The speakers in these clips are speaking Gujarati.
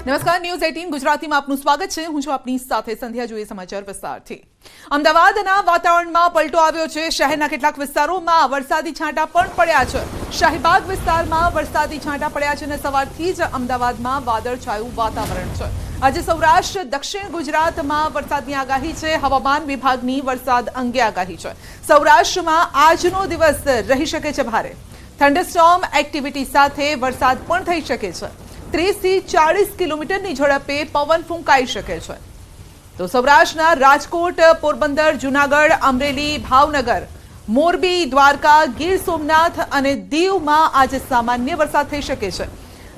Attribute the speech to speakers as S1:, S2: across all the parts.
S1: નમસ્કાર, ન્યૂઝ 18 ગુજરાતીમાં આપનું સ્વાગત છે. હું છું આપની સાથે સંધ્યા. જોઈએ સમાચાર વિસ્તારથી. અમદાવાદના વાતાવરણમાં પલટો આવ્યો છે. શહેરના કેટલાક વિસ્તારોમાં વરસાદી છાંટા પણ પડ્યા છે. શાહીબાગ વિસ્તારમાં વરસાદી છાંટા પડ્યા છે અને સવારથી જ અમદાવાદમાં વાદળછાયું વાતાવરણ છે. આજે સૌરાષ્ટ્ર દક્ષિણ ગુજરાતમાં વરસાદની આગાહી છે. હવામાન વિભાગની વરસાદ અંગે આગાહી છે. સૌરાષ્ટ્રમાં આજનો દિવસ રહી શકે છે ભારે. થંડરસ્ટોર્મ એક્ટિવિટી સાથે વરસાદ પણ થઈ શકે છે. 30 થી 40 કિલોમીટરની ઝડપે પવન ફૂંકાઈ શકે છે. તો સૌરાષ્ટ્રના રાજકોટ, પોરબંદર, જૂનાગઢ, અમરેલી, ભાવનગર, મોરબી, દ્વારકા, ગીર સોમનાથ અને દીવમાં આજે સામાન્ય વરસાદ થઈ શકે છે.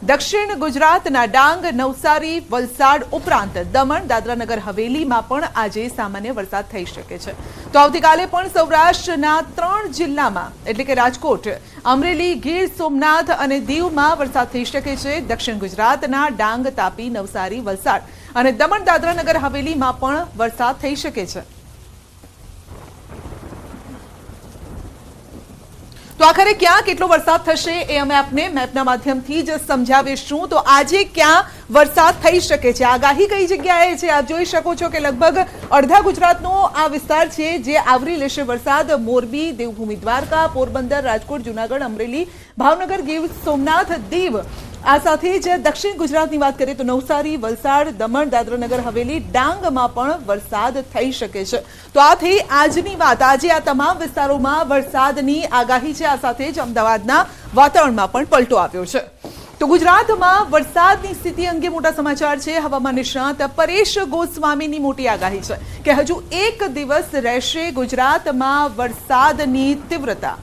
S1: દક્ષિણ ગુજરાતના ડાંગ, નવસારી, વલસાડ ઉપરાંત દમણ, દાદરા નગર હવેલીમાં પણ આજે સામાન્ય વરસાદ થઈ શકે છે. તો આવતીકાલે પણ સૌરાષ્ટ્રના 3 જિલ્લામાં એટલે કે રાજકોટ, અમરેલી, ગીર સોમનાથ અને દીવમાં વરસાદ થઈ શકે છે. દક્ષિણ ગુજરાતના ડાંગ, તાપી, નવસારી, વલસાડ અને દમણ, દાદરા નગર હવેલીમાં પણ વરસાદ થઈ શકે છે. તો આખરે ક્યાં કેટલો વરસાદ થશે એ અમે આપને મેપના માધ્યમથી જ સમજાવીશું. તો આજે ક્યાં વરસાદ થઈ શકે છે, આગાહી કઈ જગ્યાએ છે, આપ જોઈ શકો છો કે લગભગ અડધા ગુજરાતનો આ વિસ્તાર છે જે આવરી લેશે વરસાદ. મોરબી, દેવભૂમિ દ્વારકા, પોરબંદર, રાજકોટ, જૂનાગઢ, અમરેલી, ભાવનગર, ગીર સોમનાથ, દીવ. આ સાથે જ દક્ષિણ ગુજરાતની વાત કરીએ તો નવસારી, વલસાડ, દમણ, દાદરા નગર હવેલી, ડાંગમાં પણ વરસાદ થઈ શકે છે. તો આ થઈ આજની વાત. આજે આ તમામ વિસ્તારોમાં વરસાદની આગાહી છે. આ સાથે જ અમદાવાદના વાતાવરણમાં પણ પલટો આવ્યો છે. તો ગુજરાતમાં વરસાદની સ્થિતિ અંગે મોટા સમાચાર છે. હવામાન નિષ્ણાત પરેશ ગોસ્વામીની મોટી આગાહી છે કે હજુ એક દિવસ રહેશે ગુજરાતમાં વરસાદની તીવ્રતા.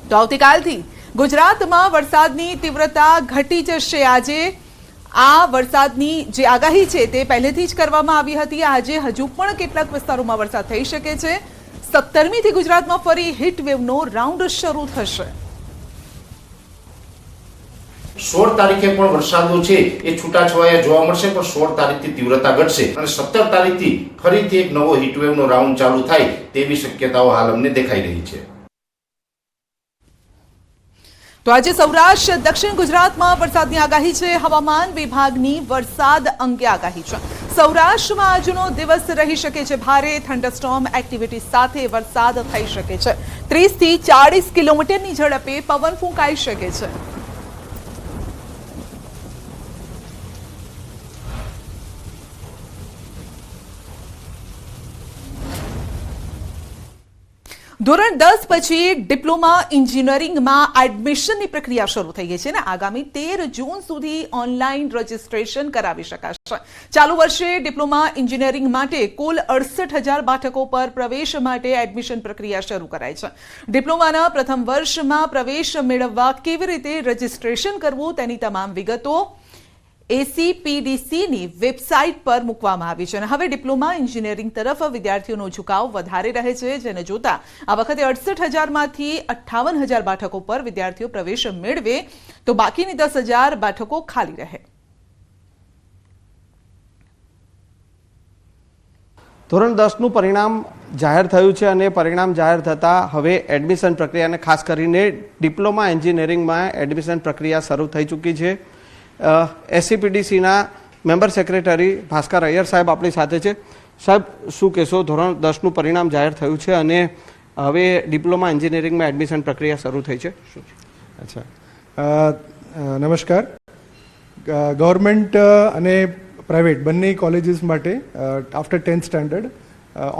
S1: તો આવતીકાલથી ગુજરાતમાં વરસાદની તીવ્રતા ઘટી જશે. આજે આ વરસાદની જે આગાહી છે તે પહેલેથી જ કરવામાં આવી હતી. આજે હજુ પણ કેટલાક વિસ્તારોમાં વરસાદ થઈ શકે છે. 17મીથી ગુજરાતમાં ફરી હીટ વેવનો રાઉન્ડ શરૂ થશે.
S2: 16 તારીખે પણ વરસાદો છે એ છૂટાછવાયા જોવા મળશે, પણ 16 તારીખથી તીવ્રતા ઘટશે અને 17 તારીખથી ફરીથી એક નવો હીટવેવનો રાઉન્ડ ચાલુ થાય તેવી શક્યતાઓ હાલ અમને દેખાઈ રહી છે.
S1: તો આજે સૌરાષ્ટ્ર દક્ષિણ ગુજરાતમાં વરસાદની આગાહી છે. હવામાન વિભાગની વરસાદ અંગે આગાહી છે. સૌરાષ્ટ્રમાં આજનો દિવસ રહી શકે છે ભારે. થંડરસ્ટોર્મ એક્ટિવિટી સાથે વરસાદ થઈ શકે છે. 30 થી 40 કિલોમીટરની ઝડપે પવન ફૂંકાઈ શકે છે. ધોરણ 10 પછી ડિપ્લોમા એન્જિનિયરિંગમાં એડમિશનની પ્રક્રિયા શરૂ થઈ ગઈ છે ને આગામી 13 જૂન સુધી ઓનલાઈન રજીસ્ટ્રેશન કરાવી શકાશે. ચાલુ વર્ષે ડિપ્લોમા એન્જિનિયરિંગ માટે કુલ 68,000 બેઠકો પર પ્રવેશ માટે એડમિશન પ્રક્રિયા શરૂ કરાઈ છે. ડિપ્લોમાના પ્રથમ વર્ષમાં પ્રવેશ મેળવવા કેવી રીતે રજીસ્ટ્રેશન કરવું તેની તમામ વિગતો ACPDCની વેબસાઇટ પર મૂકવામાં આવી છે. અને હવે ડિપ્લોમા એન્જિનિયરિંગ તરફ વિદ્યાર્થીઓનો ઝુકાવ વધારે રહે છે, જેને જોતા આ વખતે 68,000માંથી 58,000 બેઠકો પર વિદ્યાર્થીઓ પ્રવેશ મેળવે તો બાકીની 10,000 બેઠકો ખાલી રહે.
S3: ધોરણ 10નું પરિણામ જાહેર થયું છે અને પરિણામ જાહેર થતાં હવે એડમિશન પ્રક્રિયાને ખાસ કરીને ડિપ્લોમા એન્જિનિયરિંગમાં એડમિશન પ્રક્રિયા શરૂ થઈ ચૂકી છે. SCPDCના મેમ્બર સેક્રેટરી ભાસ્કર અય્યર સાહેબ આપણી સાથે છે. સાહેબ, શું કહેશો? ધોરણ 10નું પરિણામ જાહેર થયું છે અને હવે ડિપ્લોમા એન્જિનિયરિંગમાં એડમિશન પ્રક્રિયા શરૂ થઈ છે.
S4: અચ્છા, નમસ્કાર. ગવર્મેન્ટ અને પ્રાઇવેટ બંને કોલેજીસ માટે આફ્ટર 10th સ્ટાન્ડર્ડ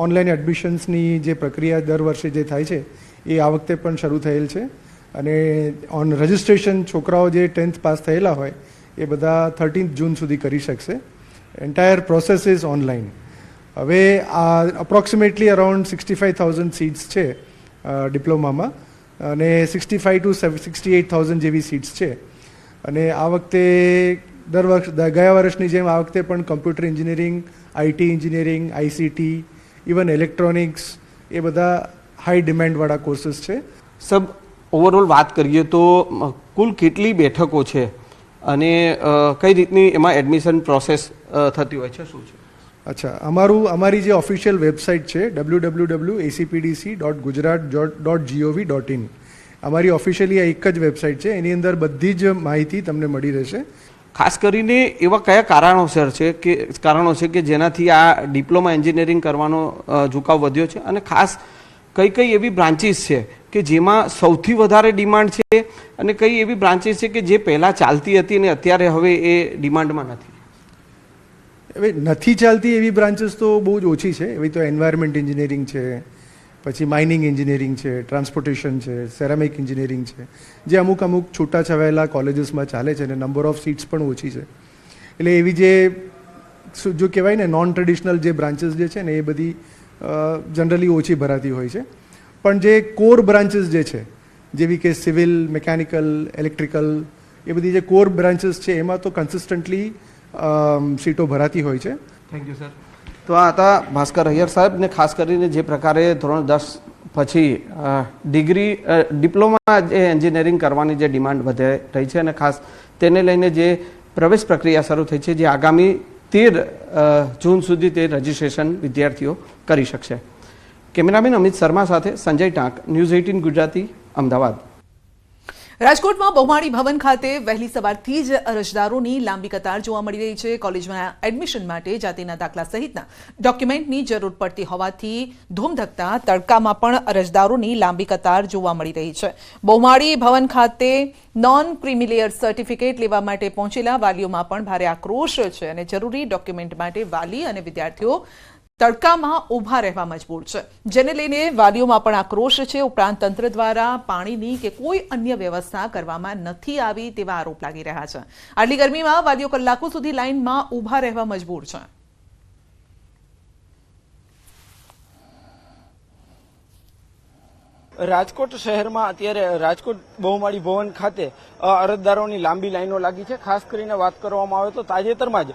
S4: ઓનલાઈન એડમિશન્સની જે પ્રક્રિયા દર વર્ષે જે થાય છે એ આ વખતે પણ શરૂ થયેલ છે. અને ઓન રજિસ્ટ્રેશન છોકરાઓ જે 10th પાસ થયેલા હોય એ બધા 13th જૂન સુધી કરી શકશે. Entire process is online. હવે આ અપ્રોક્સિમેટલી અરાઉન્ડ 65,000 સીટ્સ છે ડિપ્લોમામાં અને 65 to 68,000 જેવી સીટ્સ છે. અને આ વખતે ગયા વર્ષની જેમ આ વખતે પણ computer engineering, IT engineering, ICT, even electronics એ બધા હાઈ ડિમાન્ડવાળા કોર્સીસ છે.
S3: સબ ઓવરઓલ વાત કરીએ તો કુલ કેટલી બેઠકો છે અને કઈ રીતની એમાં એડમિશન પ્રોસેસ થતી હોય છે, શું છે?
S4: અચ્છા, અમારી જે ઓફિશિયલ વેબસાઇટ છે www.acpdc.gujarat.gov.in અમારી ઓફિશિયલી આ એક જ વેબસાઇટ છે. એની અંદર બધી જ માહિતી તમને મળી રહેશે.
S3: ખાસ કરીને એવા કયા કારણો છે કે જેનાથી આ ડિપ્લોમા એન્જિનિયરિંગ કરવાનો ઝુકાવ વધ્યો છે, અને ખાસ કઈ એવી બ્રાન્ચીસ છે કે જેમાં સૌથી વધારે ડિમાન્ડ છે, અને કઈ એવી બ્રાન્ચીસ છે કે જે પહેલાં ચાલતી હતી અને અત્યારે હવે એ ડિમાન્ડમાં નથી?
S4: હવે નથી ચાલતી એવી બ્રાન્ચીસ તો બહુ જ ઓછી છે. એવી તો એન્વાયરમેન્ટ એન્જિનિયરિંગ છે, પછી માઇનિંગ એન્જિનિયરિંગ છે, ટ્રાન્સપોર્ટેશન છે, સેરામિક એન્જિનિયરિંગ છે, જે અમુક છૂટાછવાયેલા કોલેજીસમાં ચાલે છે, અને નંબર ઓફ સીટ્સ પણ ઓછી છે. એટલે એવી જે જો કહેવાય ને નોન ટ્રેડિશનલ જે બ્રાન્ચીસ જે છે ને એ બધી જનરલી ઓછી ભરાતી હોય છે. પણ જે કોર બ્રાન્ચીસ જે છે, જેવી કે સિવિલ, મિકેનિકલ, ઇલેક્ટ્રિકલ, એ બધી જે કોર બ્રાન્ચીસ છે એમાં તો કન્સિસ્ટન્ટલી સીટો ભરાતી હોય છે.
S3: Thank you sir. તો આ હતા ભાસ્કર અય્યર સાહેબ. ને ખાસ કરીને જે પ્રકારે ધોરણ 10 પછી ડિપ્લોમા એન્જિનિયરિંગ કરવાની જે ડિમાન્ડ વધી રહી છે, અને ખાસ તેને લઈને જે પ્રવેશ પ્રક્રિયા શરૂ થઈ છે, જે આગામી 13 જૂન સુધી તે રજીસ્ટ્રેશન વિદ્યાર્થીઓ કરી શકશે. કેમેરામેન અમિત શર્મા સાથે સંજય ટાંક, ન્યૂઝ 18 ગુજરાતી, અમદાવાદ.
S1: રાજકોટમાં બહુમાળી ભવન ખાતે વહેલી સવારથી જ અરજદારોની લાંબી કતાર જોવા મળી રહી છે. કોલેજમાં એડમિશન માટે જાતિના દાખલા સહિતના ડોક્યુમેન્ટની જરૂર પડતી હોવાથી ધૂમધકતા તડકામાં પણ અરજદારોની લાંબી કતાર જોવા મળી રહી છે. બહુમાળી ભવન ખાતે નોન ક્રિમિલિયર સર્ટિફિકેટ લેવા માટે પહોંચેલા વાલીઓમાં પણ ભારે આક્રોશ છે, અને જરૂરી ડોક્યુમેન્ટ માટે વાલી અને વિદ્યાર્થીઓ તડકામાં ઊભા રહેવા મજબૂર છે, જેને લઈને વાલીઓમાં પણ આક્રોશ છે. ઉપરાંત તંત્ર દ્વારા પાણીની કે કોઈ અન્ય વ્યવસ્થા કરવામાં નથી આવી તેવા આરોપ લાગી રહ્યા છે. આટલી ગરમીમાં વાલીઓ કલાકો સુધી લાઇનમાં ઊભા રહેવા મજબૂર છે.
S5: રાજકોટ શહેરમાં અત્યારે રાજકોટ બહુમાળી ભવન ખાતે અરજદારોની લાંબી લાઈનો લાગી છે. ખાસ કરીને વાત કરવામાં આવે તો તાજેતરમાં જ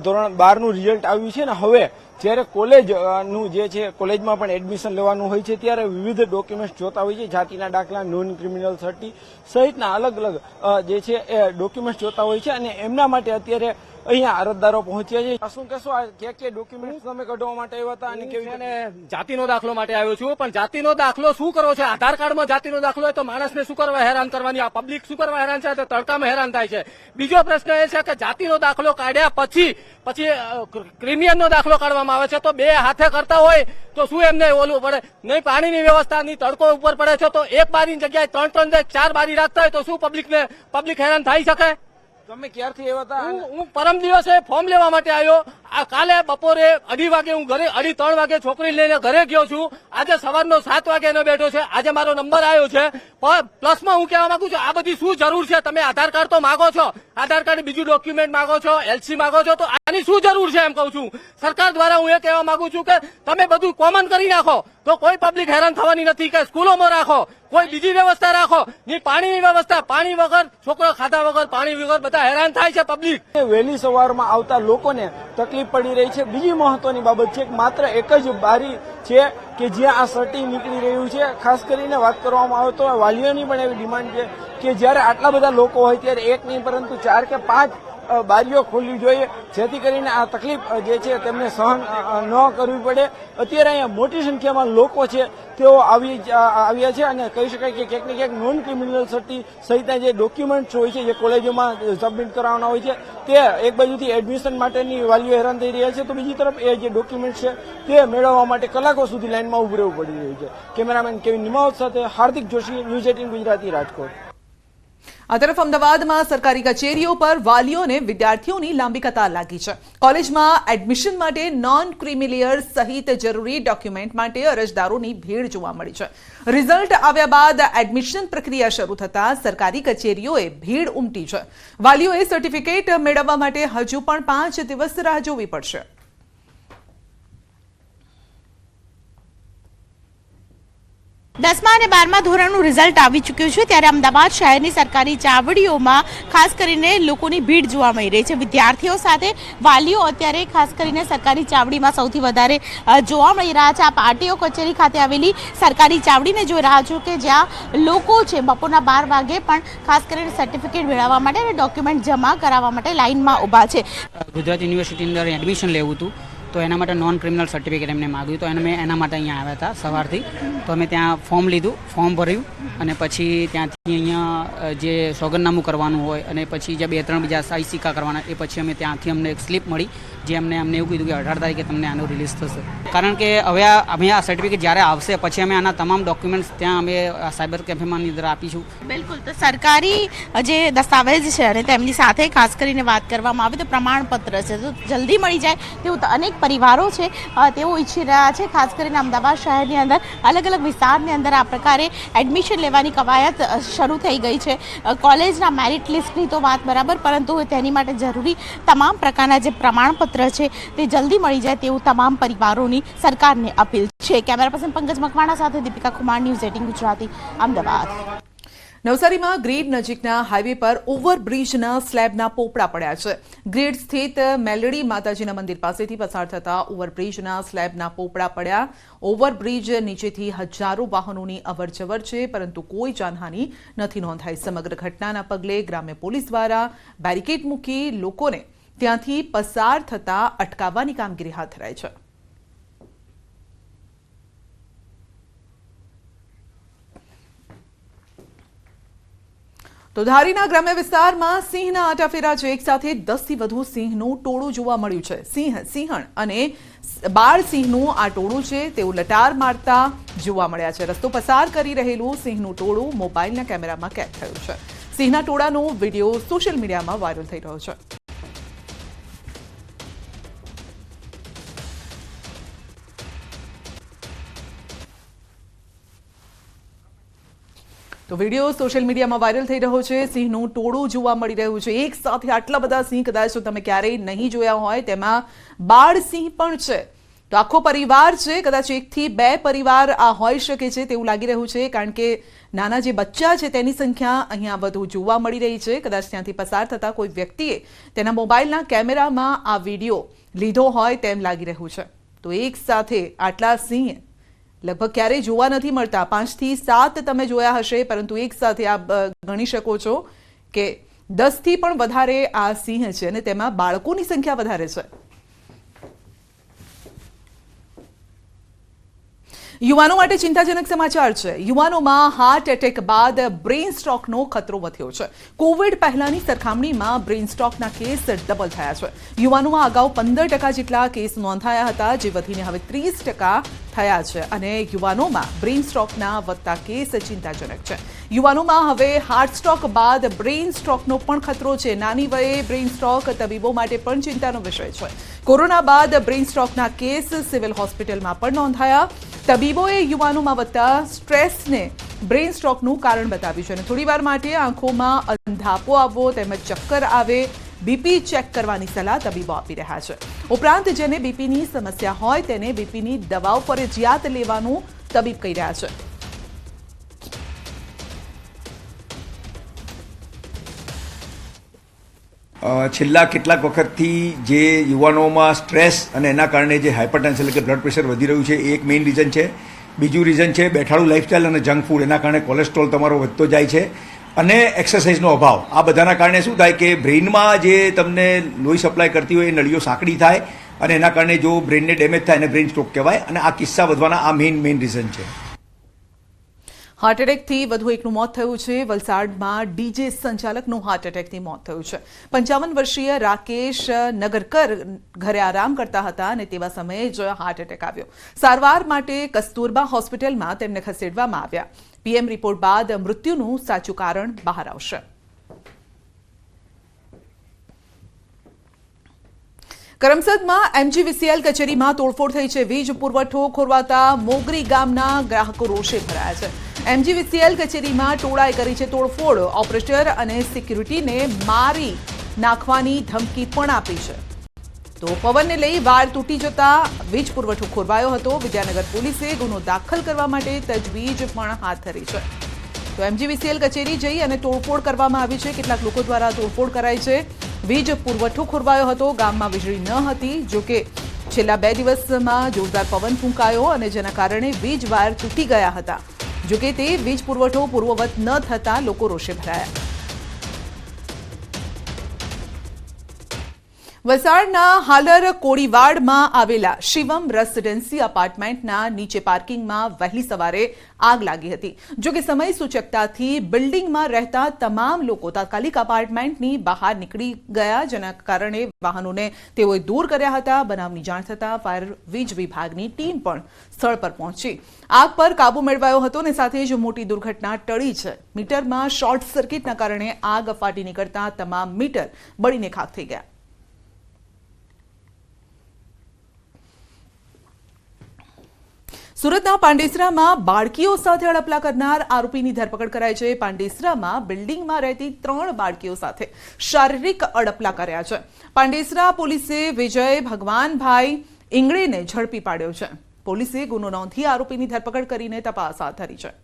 S5: ધોરણ 12નું રિઝલ્ટ આવ્યું છે, ને હવે જ્યારે કોલેજનું જે છે કોલેજમાં પણ એડમિશન લેવાનું હોય છે ત્યારે વિવિધ ડોક્યુમેન્ટ્સ જોતા હોય છે. જાતિના દાખલા, નોન ક્રિમિનલ સર્ટી સહિતના અલગ અલગ જે છે એ ડોક્યુમેન્ટ્સ જોતા હોય છે, અને એમના માટે અત્યારે અહીંયા અરજદારો પહોંચ્યા છે. શું કહેશો, આ ક્યાં ડોક્યુમેન્ટ તમે કઢાવવા માટે આવ્યા હતા અને કેવી રીતે?
S6: જાતિનો દાખલો માટે આવ્યો છું, પણ જાતિનો દાખલો શું કરો છે? આધાર કાર્ડમાં જાતિનો દાખલો હોય તો માણસને શું કરવા હેરાન કરવાની? આ પબ્લિક શું કરવા હેરાન છે? તો તડકામાં હેરાન થાય છે. બીજો પ્રશ્ન એ છે કે જાતિનો દાખલો કાઢ્યા પછી ક્રિમિયનનો દાખલો કાઢવામાં આવે છે, તો બે હાથે કરતા હોય તો શું એમને ઓલું પડે? નહીં પાણીની વ્યવસ્થા, નહીં તડકો ઉપર પડે છે, તો એક બારીની જગ્યાએ 3 4 બારી રાખતા હોય તો શું પબ્લિક હેરાન થઈ શકે?
S5: તમે ક્યારથી આવ્યા હતા?
S6: હું પરમ દિવસે ફોર્મ લેવા માટે આવ્યો. આ કાલે બપોરે 2:30 વાગે હું ઘરે 2:30 વાગે છોકરી લઈને ઘરે ગયો છું. આજે સવારનો 7 વાગે બેઠો છે. આજે મારો નંબર આવ્યો છે. પ્લસમાં હું કહેવા માંગુ છું, આ બધી શું જરૂર છે? તમે આધાર કાર્ડ તો માંગો છો, આધાર કાર્ડ બીજું ડોક્યુમેન્ટ માંગો છો, એલસી માંગો છો, તો આની શું જરૂર છે એમ કહું છું. સરકાર દ્વારા હું એ કહેવા માંગુ છું કે તમે બધું કોમન કરી નાખો તો કોઈ પબ્લિક હેરાન થવાની નથી. કે સ્કૂલોમાં રાખો, કોઈ બીજી વ્યવસ્થા રાખો, ની પાણીની વ્યવસ્થા, પાણી વગર છોકરો ખાધા વગર, પાણી વગર બધા હેરાન થાય છે પબ્લિક.
S5: વહેલી સવારમાં આવતા લોકોને તકલીફ પડી રહી છે. બીજી મહત્વની બાબત છે કે માત્ર એક જ બારી છે કે જ્યાં આ સર્ટી નીકળી રહ્યું છે. ખાસ કરીને વાત કરવામાં આવે તો વાલીઓની પણ એવી ડિમાન્ડ છે કે જ્યારે આટલા બધા લોકો હોય ત્યારે એક નહીં પરંતુ 4 કે 5 બારીઓ ખોલવી જોઈએ, જેથી કરીને આ તકલીફ જે છે તેમને સહન ન કરવી પડે. અત્યારે અહીંયા મોટી સંખ્યામાં લોકો છે તેઓ આવ્યા છે, અને કહી શકાય કે ક્યાંક ને ક્યાંક નોન ક્રિમિનલ સર્ટી સહિતના જે ડોક્યુમેન્ટ્સ હોય છે, જે કોલેજોમાં સબમિટ કરાવવાના હોય છે, તે એક બાજુથી એડમિશન માટેની વાલીઓ હેરાન થઈ રહ્યા છે, તો બીજી તરફ એ જે ડોક્યુમેન્ટ છે તે મેળવવા માટે કલાકો સુધી લાઇનમાં ઉભું રહેવું પડી રહ્યું છે. કેમેરામેન કેવિન નિમાવત સાથે હાર્દિક જોશી, ન્યૂઝ 18 ગુજરાતી, રાજકોટ.
S1: આ તરફ અમદાવાદમાં સરકારી કચેરીઓ પર વાલીઓ અને વિદ્યાર્થીઓની લાંબી કતાર લાગી છે. કોલેજમાં એડમિશન માટે નોન ક્રિમિલિયર સહિત જરૂરી ડોક્યુમેન્ટ માટે અરજદારોની ભીડ જોવા મળી છે. રિઝલ્ટ આવ્યા બાદ એડમિશન પ્રક્રિયા શરૂ થતા સરકારી કચેરીઓએ ભીડ ઉમટી છે. વાલીઓએ સર્ટિફિકેટ મેળવવા માટે હજુ પણ 5 દિવસ રાહ જોવી પડશે.
S7: દસમા અને 12મા ધોરણનું રિઝલ્ટ આવી ચૂક્યું છે, ત્યારે અમદાવાદ શહેરની સરકારી ચાવડીઓમાં ખાસ કરીને લોકોની ભીડ જોવા મળી રહી છે. વિદ્યાર્થીઓ સાથે વાલીઓ અત્યારે ખાસ કરીને સરકારી ચાવડીમાં સૌથી વધારે જોવા મળી રહ્યા છે. આ પાર્ટીઓ કચેરી ખાતે આવેલી સરકારી ચાવડીને જોઈ રહ્યા છો કે જ્યાં લોકો છે બપોરના 12 વાગે પણ ખાસ કરીને સર્ટિફિકેટ મેળવવા માટે અને ડોક્યુમેન્ટ જમા કરાવવા માટે લાઇનમાં ઊભા છે.
S8: ગુજરાત યુનિવર્સિટીની અંદર એડમિશન લેવું હતું, તો એના માટે નોન ક્રિમિનલ સર્ટિફિકેટ એમને માગ્યું, તો અમે એના માટે અહીંયા આવ્યા હતા સવારથી. તો અમે ત્યાં ફોર્મ લીધું, ફોર્મ ભર્યું અને પછી ત્યાંથી અહીંયા જે સોગંદનામું કરવાનું હોય અને પછી જે 2-3 બીજા સહી સિક્કા કરવાના, એ પછી અમે ત્યાંથી અમને એક સ્લીપ મળી, જે અમને એવું કીધું કે 18 તારીખે તમને આનું રિલીઝ થશે. કારણ કે હવે અમે આ સર્ટિફિકેટ જ્યારે આવશે પછી અમે આના તમામ ડોક્યુમેન્ટ્સ ત્યાં અમે સાયબર કેફેમાં અંદર આપીશું.
S7: બિલકુલ. તો સરકારી જે દસ્તાવેજ છે અને તેમની સાથે ખાસ કરીને વાત કરવામાં આવે તો પ્રમાણપત્ર છે, તો જલ્દી મળી જાય તેવું અનેક પરિવારો છે તેઓ ઈચ્છી રહ્યા છે. ખાસ કરીને અમદાવાદ શહેરની અંદર અલગ અલગ વિસ્તારની અંદર આ પ્રકારે એડમિશન લેવાની કવાયત શરૂ થઈ ગઈ છે. કોલેજના મેરિટ લિસ્ટની તો વાત બરાબર, પરંતુ તેની માટે જરૂરી તમામ પ્રકારના જે પ્રમાણપત્ર છે તે જલ્દી મળી જાય તેવું તમામ પરિવારોની સરકારને અપીલ છે. કેમેરા પર્સન પંકજ મકવાણા સાથે દીપિકા કુમાર, ન્યૂઝ 18 ગુજરાતી, અમદાવાદ.
S1: નવસારીમાં ગ્રીડ નજીકના હાઈવે પર ઓવરબ્રિજના સ્લેબના પોપડા પડ્યા છે. ગ્રીડ સ્થિત મેલડી માતાજીના મંદિર પાસેથી પસાર થતા ઓવરબ્રિજના સ્લેબના પોપડા પડ્યા. ઓવરબ્રિજ નીચેથી હજારો વાહનોની અવરજવર છે, પરંતુ કોઈ જાનહાનિ નથી નોંધાઈ. સમગ્ર ઘટનાના પગલે ગ્રામ્ય પોલીસ દ્વારા બેરિકેડ મૂકી લોકોને ત્યાંથી પસાર થતા અટકાવવાની કામગીરી હાથ ધરાઈ છે. તો ધારીના ગ્રામ્ય વિસ્તારમાં સિંહના આટાફેરા છે. એક સાથે 10 થી વધુ સિંહનું ટોળું જોવા મળ્યું છે. સિંહણ અને બાળ સિંહનું આ ટોળું છે તેઓ લટાર મારતા જોવા મળ્યા છે. રસ્તો પસાર કરી રહેલું સિંહનું ટોળું મોબાઈલના કેમેરામાં કેદ થયું છે. સિંહના ટોળાનો વિડીયો સોશિયલ મીડિયામાં વાયરલ થઈ રહ્યો છે. તો વિડીયો સોશિયલ મીડિયામાં વાયરલ થઈ રહ્યો છે. સિંહનું ટોળું જોવા મળી રહ્યું છે. એક સાથે આટલા બધા સિંહ કદાચ તમે ક્યારેય નહીં જોયા હોય. તેમાં બાળ સિંહ પણ છે. તો આખો પરિવાર છે, કદાચ 1 થી 2 પરિવાર આ હોઈ શકે છે તેવું લાગી રહ્યું છે, કારણ કે નાના જે બચ્ચા છે તેની સંખ્યા અહીંયા વધુ જોવા મળી રહી છે. કદાચ ત્યાંથી પસાર થતા કોઈ વ્યક્તિએ તેના મોબાઈલના કેમેરામાં આ વિડીયો લીધો હોય તેમ લાગી રહ્યું છે. તો એક સાથે આટલા સિંહ લગભગ ક્યારેય જોવા નથી મળતા. 5 થી 7 તમે જોયા હશે, પરંતુ એક સાથે આપ ગણી શકો છો કે 10 થી પણ વધારે આ સિંહ છે અને તેમાં બાળકોની સંખ્યા વધારે છે. યુવાનો માટે ચિંતાજનક સમાચાર છે. યુવાનોમાં હાર્ટ એટેક બાદ બ્રેઇન સ્ટ્રોકનો ખતરો વધ્યો છે. કોવિડ પહેલાની સરખામણીમાં બ્રેઇન સ્ટ્રોકના કેસ ડબલ થયા છે. યુવાનોમાં અગાઉ 15% જેટલા કેસ નોંધાયા હતા, જે વધીને હવે 30% થયા છે અને યુવાનોમાં બ્રેઇન સ્ટ્રોકના વધતા કેસ ચિંતાજનક છે. યુવાનોમાં હવે હાર્ટ સ્ટ્રોક બાદ બ્રેઇન સ્ટ્રોકનો પણ ખતરો છે. નાની વયે બ્રેઇન સ્ટ્રોક તબીબો માટે પણ ચિંતાનો વિષય છે. કોરોના બાદ બ્રેઇન સ્ટ્રોકના કેસ સિવિલ હોસ્પિટલમાં પણ નોંધાયા. તબીબોએ યુવાનોમાં વધતા સ્ટ્રેસને બ્રેઇન સ્ટ્રોકનું કારણ બતાવ્યું છે અને થોડીવાર માટે આંખોમાં અંધાપો આવવો તેમજ ચક્કર આવે, બીપી ચેક કરવાની સલાહ તબીબો આપી રહ્યા છે. ઉપરાંત જેને બીપીની સમસ્યા હોય તેને બીપીની દવાઓ ફરજિયાત લેવાનું તબીબ કહી રહ્યા છે.
S9: છેલ્લા કેટલાક વખતથી જે યુવાનોમાં સ્ટ્રેસ અને એના કારણે જે હાઇપરટેન્શન એટલે કે બ્લડ પ્રેશર વધી રહ્યું છે એ એક મેઇન રીઝન છે. બીજું રીઝન છે બેઠાડું લાઇફસ્ટાઇલ અને જંક ફૂડ, એના કારણે કોલેસ્ટ્રોલ તમારો વધતો જાય છે અને એક્સરસાઇઝનો અભાવ. આ બધાના કારણે શું થાય કે બ્રેઇનમાં જે તમને લોહી સપ્લાય કરતી હોય એ નળીઓ સાંકડી થાય અને એના કારણે જો બ્રેઇનને ડેમેજ થાય એને બ્રેઇન સ્ટ્રોક કહેવાય અને આ કિસ્સા વધવાના આ મેઇન રીઝન છે.
S1: હાર્ટ એટેકથી વધુ એકનું મોત થયું છે. વલસાડમાં ડીજે સંચાલકનું હાર્ટ એટેકથી મોત થયું છે. 55 વર્ષીય રાકેશ નગરકર ઘરે આરામ કરતા હતા અને તેવા સમયે જ હાર્ટ એટેક આવ્યો. સારવાર માટે કસ્તુરબા હોસ્પિટલમાં તેમને ખસેડવામાં આવ્યા. પીએમ રિપોર્ટ બાદ મૃત્યુનું સાચું કારણ બહાર આવશે. કરમસદમાં એમજીવીસીએલ કચેરીમાં તોડફોડ થઈ છે. વીજ પુરવઠો ખોરવાતા મોગરી ગામના ગ્રાહકો રોષે ભરાયા છે. એમજીવીસીએલ કચેરીમાં ટોળાએ કરી છે તોડફોડ. ઓપરેટર અને સિક્યુરિટીને મારી નાખવાની ધમકી પણ આપી છે. તો પવનને લઈ વાયર તૂટી જતા વીજ પુરવઠો ખોરવાયો હતો. વિદ્યાનગર પોલીસે ગુનો દાખલ કરવા માટે તજવીજ પણ હાથ ધરી છે. તો એમજીવીસીએલ કચેરી જઈ અને તોડફોડ કરવામાં આવી છે. કેટલાક લોકો દ્વારા તોડફોડ કરાઈ છે. વીજ પુરવઠો ખોરવાયો હતો. ગામમાં વીજળી ન હતી. જોકે છેલ્લા 2 દિવસમાં જોરદાર પવન ફૂંકાયો અને જેના કારણે વીજ વાયર તૂટી ગયા હતા. જોકે તે વીજ પુરવઠો પૂર્વવત ન થતા લોકો રોષે ભરાયા. વલસાડના હાલર કોળીવાડમાં આવેલા શિવમ રેસિડેન્સી અપાર્ટમેન્ટના નીચે પાર્કિંગમાં વહેલી સવારે આગ લાગી હતી. જો કે સમય સૂચકતાથી બિલ્ડિંગમાં રહેતા તમામ લોકો તાત્કાલિક અપાર્ટમેન્ટની બહાર નીકળી ગયા, જેના કારણે વાહનોને તેઓએ દૂર કર્યા હતા. બનાવની જાણ થતાં ફાયર વીજ વિભાગની ટીમ પણ સ્થળ પર પહોંચી આગ પર કાબુ મેળવાયો હતો અને સાથે જ મોટી દુર્ઘટના ટળી છે. મીટરમાં શોર્ટ સર્કિટના કારણે આગ ફાટી નીકળતા તમામ મીટર બળીને ખાખ થઈ ગયા. સુરતના પાંડેસરામાં બાળકીઓ સાથે અડપલા કરનાર આરોપીની ધરપકડ કરાઈ છે. પાંડેસરામાં બિલ્ડિંગમાં રહેતી 3 બાળકીઓ સાથે શારીરિક અડપલા કર્યા છે. પાંડેસરા પોલીસે વિજય ભગવાનભાઈ ઇંગળેને ઝડપી પાડ્યો છે. પોલીસે ગુનો નોંધી આરોપીની ધરપકડ કરીને તપાસ હાથ ધરી છે.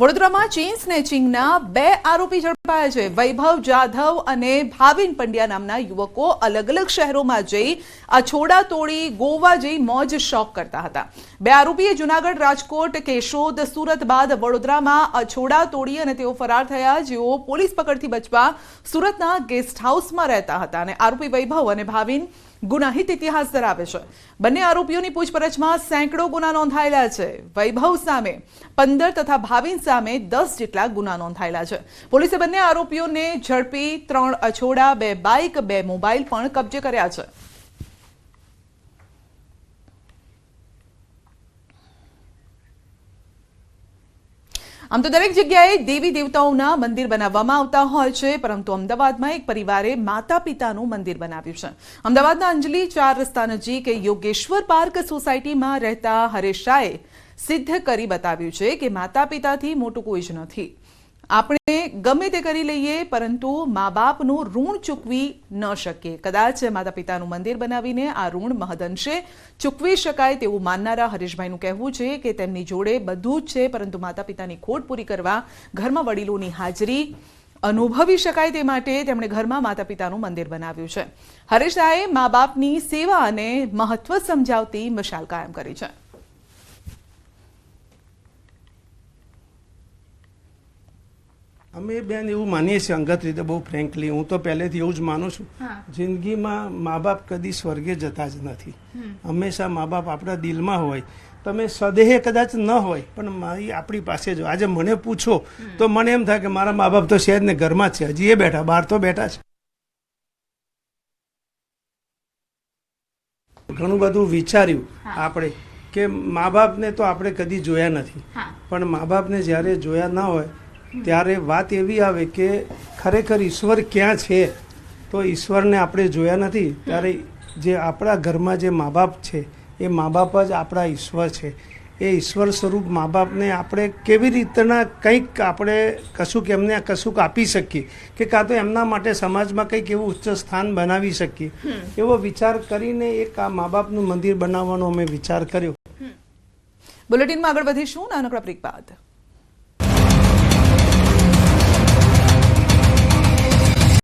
S1: વડોદરામાં ચેઇન સ્નેચિંગના 2 આરોપી ઝડપાયા છે. વૈભવ જાધવ અને ભાવિન પંડ્યા નામના યુવકો અલગ અલગ શહેરોમાં જઈ અછોડા તોડી ગોવા જઈ મોજ શોખ કરતા હતા. 2 આરોપીએ જુનાગઢ, રાજકોટ, કેશોદ, સુરત બાદ વડોદરામાં અછોડા તોડી અને તેઓ ફરાર થયા, જેઓ પોલીસ પકડથી બચવા સુરતના ગેસ્ટ હાઉસમાં રહેતા હતા. અને આરોપી વૈભવ અને ભાવિન ગુનાહિત ઇતિહાસ ધરાવે છે. બંને આરોપીઓની પૂછપરછમાં સેંકડો ગુના નોંધાયેલા છે. વૈભવ સામે 15 તથા ભાવિન સામે 10 જેટલા ગુના નોંધાયેલા છે. પોલીસે બંને આરોપીઓને ઝડપી 3 અછોડા, 2 બાઇક, 2 મોબાઈલ પણ કબજે કર્યા છે. આમ તો દરેક જગ્યાએ દેવી દેવતાઓના મંદિર બનાવવામાં આવતા હોય છે, પરંતુ અમદાવાદમાં એક પરિવારે માતા પિતાનું મંદિર બનાવ્યું છે. અમદાવાદના અંજલી 4 રસ્તા નજીક યોગેશ્વર પાર્ક સોસાયટીમાં રહેતા હરેશ શાહે સિદ્ધ કરી બતાવ્યું છે કે માતા પિતાથી મોટું કોઈ જ નથી. આપણે ગમે તે કરી લઈએ, પરંતુ મા બાપનું ઋણ ચૂકવી ન શકીએ. કદાચ માતા પિતાનું મંદિર બનાવીને આ ઋણ મહદઅંશે ચૂકવી શકાય તેવું માનનારા હરેશભાઈનું કહેવું છે કે તેમની જોડે બધું જ છે, પરંતુ માતા પિતાની ખોટ પૂરી કરવા ઘરમાં વડીલોની હાજરી અનુભવી શકાય તે માટે તેમણે ઘરમાં માતા પિતાનું મંદિર બનાવ્યું છે. હરેશ શાહે મા બાપની સેવા અને મહત્વ સમજાવતી મશાલ કાયમ કરી છે.
S10: અમે બેન એવું માનીએ છીએ અંગત રીતે, બહુ ફ્રેન્કલી. હું તો પહેલેથી એવું જ માનું છું, જિંદગીમાં મા બાપ કદી સ્વર્ગે જતા જ નથી. હંમેશા મા બાપ આપણા દિલમાં હોય. તમે સદેહે કદાચ ન હોય, પણ મારી આપણી પાસે જ. આજે મને પૂછો તો મને એમ થાય કે મારા મા બાપ તો શહેર ને ઘરમાં જ છે, હજી એ બેઠા, બહાર તો બેઠા છે. ઘણું બધું વિચાર્યું આપણે કે મા બાપને તો આપણે કદી જોયા નથી, પણ મા બાપને જ્યારે જોયા ના હોય ત્યારે વાત એવી આવે કે ખરેખર ઈશ્વર ક્યાં છે. તો ઈશ્વરને આપણે જોયા નથી, ત્યારે જે આપણા ઘરમાં જે મા બાપ છે એ મા બાપ જ આપણા ઈશ્વર છે. એ ઈશ્વર સ્વરૂપ મા બાપને આપણે કેવી રીતના કંઈક આપણે કશુંક એમને કશુંક આપી શકીએ, કે કાં તો એમના માટે સમાજમાં કંઈક એવું ઉચ્ચ સ્થાન બનાવી શકીએ, એવો વિચાર કરીને એક આ મા બાપનું મંદિર બનાવવાનો અમે વિચાર કર્યો.
S1: બુલેટિનમાં આગળ વધીશું નાનકડા બ્રેક બાદ.